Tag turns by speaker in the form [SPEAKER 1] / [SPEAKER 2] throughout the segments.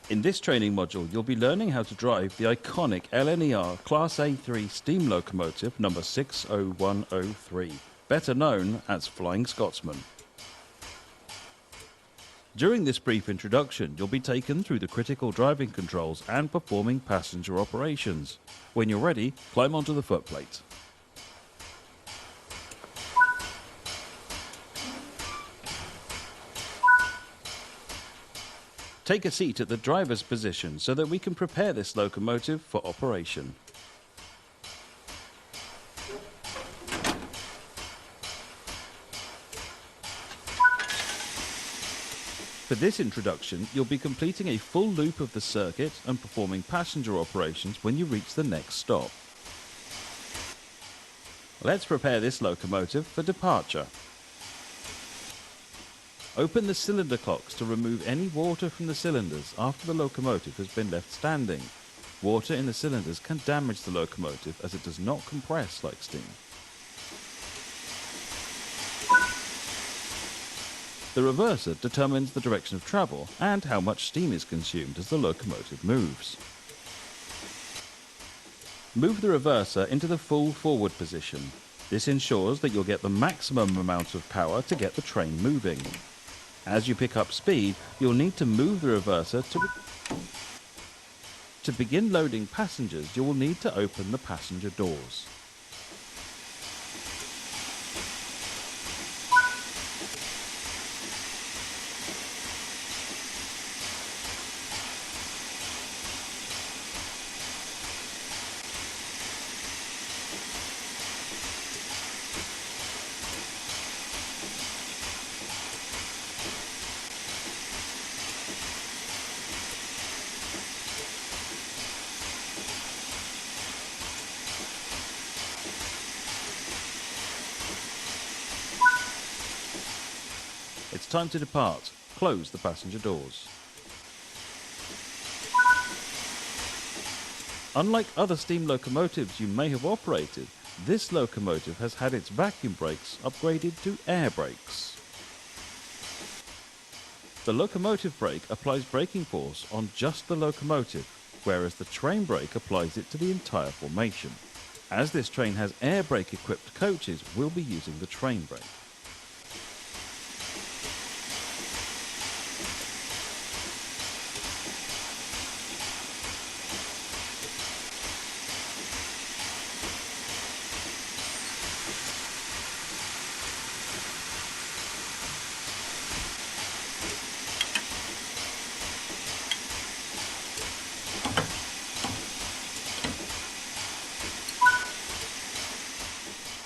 [SPEAKER 1] In this training module, you'll be learning how to drive the iconic LNER Class A3 steam locomotive number 60103, better known as Flying Scotsman. During this brief introduction, you'll be taken through the critical driving controls and performing passenger operations. When you're ready, climb onto the footplate. Take a seat at the driver's position so that we can prepare this locomotive for operation. For this introduction, you'll be completing a full loop of the circuit and performing passenger operations when you reach the next stop. Let's prepare this locomotive for departure. Open the cylinder clocks to remove any water from the cylinders after the locomotive has been left standing. Water in the cylinders can damage the locomotive as it does not compress like steam. The reverser determines the direction of travel and how much steam is consumed as the locomotive moves. Move the reverser into the full forward position. This ensures that you'll get the maximum amount of power to get the train moving. As you pick up speed, you'll need to move the reverser to begin loading passengers. You will need to open the passenger doors. It's time to depart. Close the passenger doors. Unlike other steam locomotives you may have operated, this locomotive has had its vacuum brakes upgraded to air brakes. The locomotive brake applies braking force on just the locomotive, whereas the train brake applies it to the entire formation. As this train has air brake equipped coaches, we'll be using the train brake.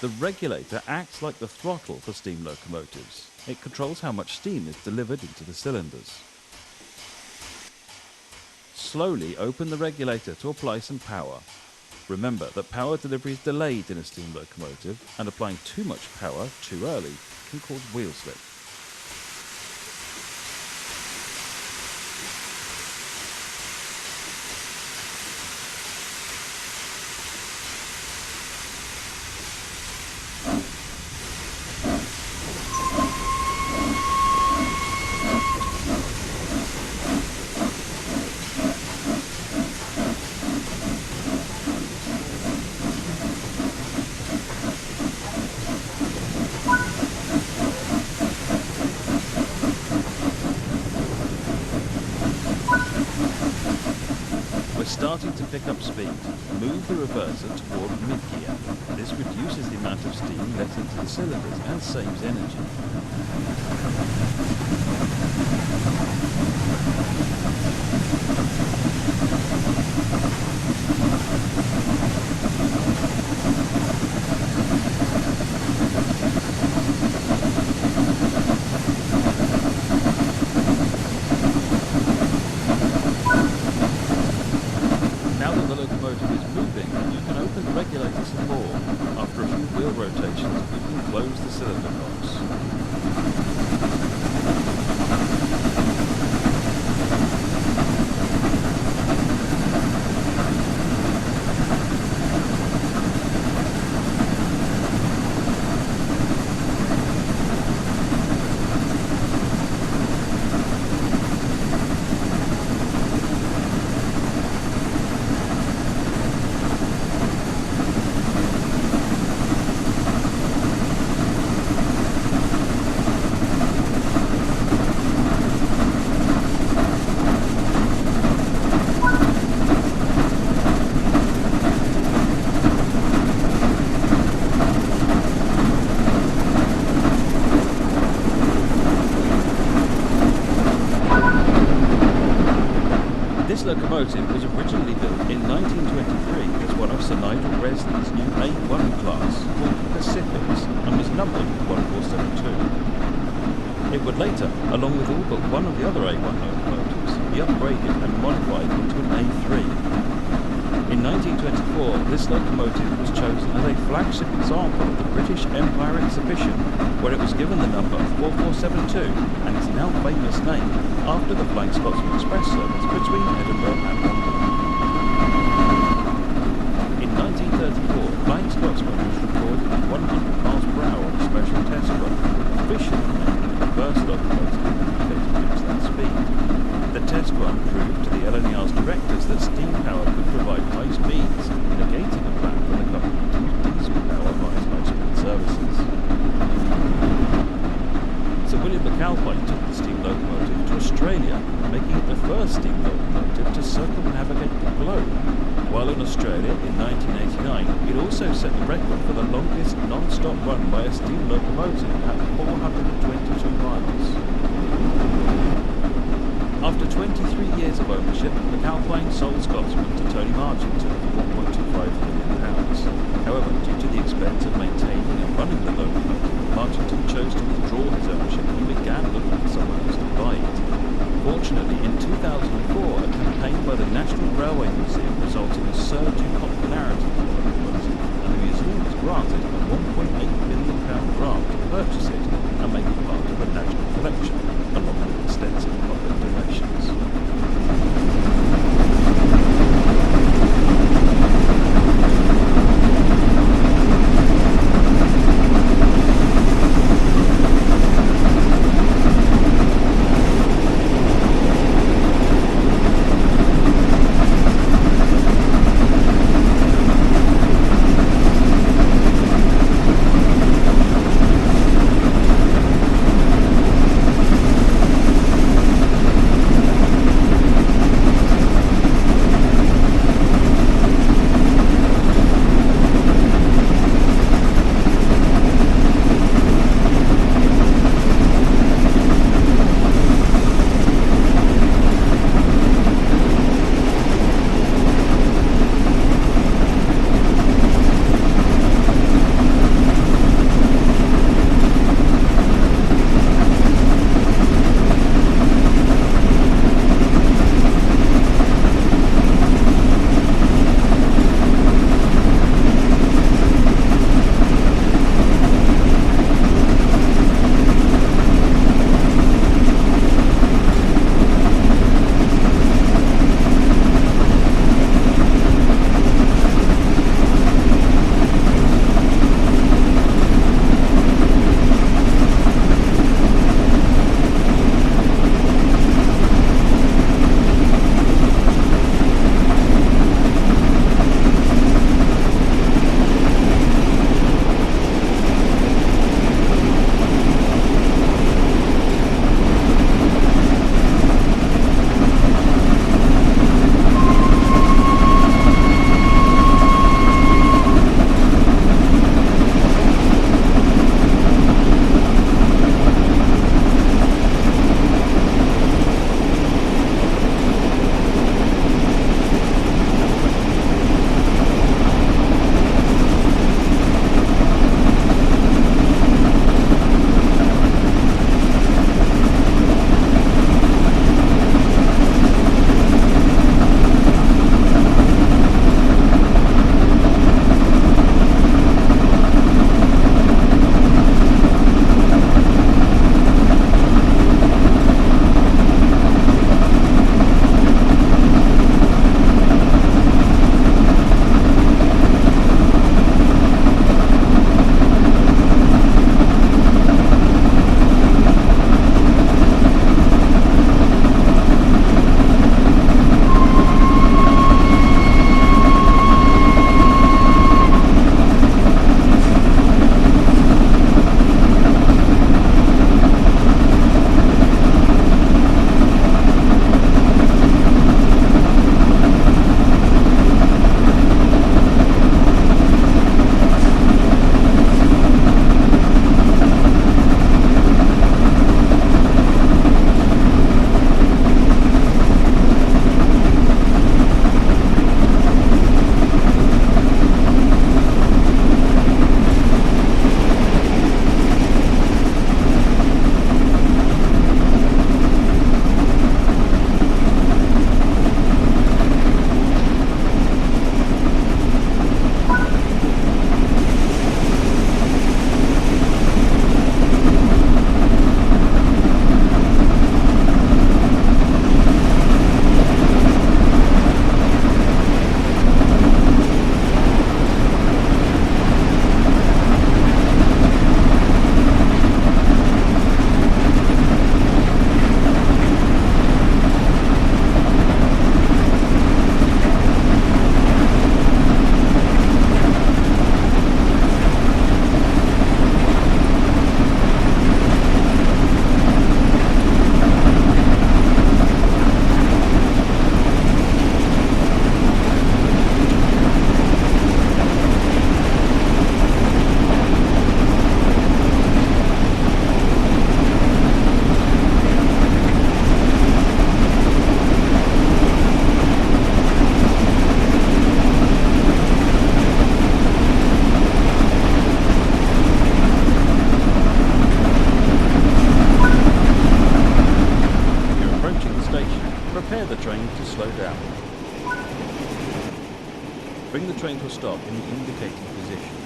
[SPEAKER 1] The regulator acts like the throttle for steam locomotives. It controls how much steam is delivered into the cylinders. Slowly open the regulator to apply some power. Remember that power delivery is delayed in a steam locomotive, and applying too much power too early can cause wheel slip. Starting to pick up speed, move the reverser toward mid-gear. This reduces the amount of steam let into the cylinders and saves energy. After a few wheel rotations, we can close the cylinder cocks. This locomotive was originally built in 1923 as one of Sir Nigel Resley's new A1 class called Pacifics and was numbered 1472. It would later, along with all but one of the other A1 locomotives, be upgraded and modified into an A3. In 1924, this locomotive was chosen as a flagship example of the British Empire Exhibition, where it was given the number 4472 and its now famous name after the Flying Scotsman Express service between Edinburgh and London. In 1934, Flying Scotsman was recorded at 100 miles per hour on a special test run, officially making it the first locomotive in the UK to reach that speed. The test run proved to the LNER's directors that steam power could provide high speeds, negating a plan for the company to use diesel power on its high-speed services. Sir William McAlpine took the steam locomotive to Australia, making it the first steam locomotive to circumnavigate the globe. While in Australia in 1989, it also set the record for the longest non-stop run by a steam locomotive at 422 miles. After 23 years of ownership, McAlpine sold Scotsman to Tony Marchington for £1.25 million. However, due to the expense of maintaining and running the locomotive, Marchington chose to withdraw his ownership and began looking for someone else to buy it. Fortunately, in 2004, a campaign by the National Railway Museum resulted in a surge in popularity for the locomotive, and the museum was granted a £1.8 million grant to purchase it and make it part of the national collection, along with extensive public donations. prepare the train to slow down. Bring the train to a stop in the indicated position.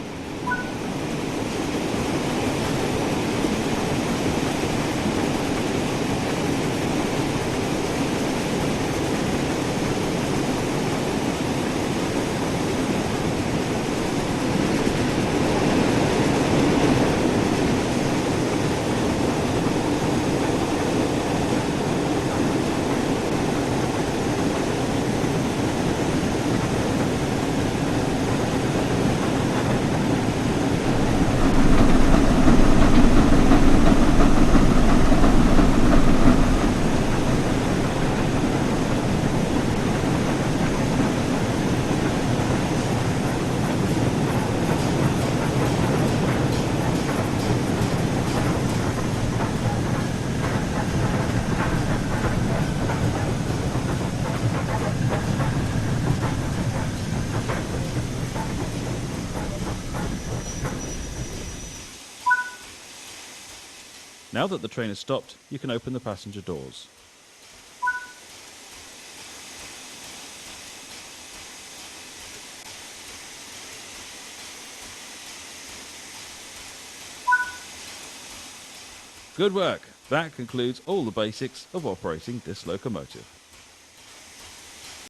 [SPEAKER 1] Now that the train has stopped, you can open the passenger doors. Good work! That concludes all the basics of operating this locomotive.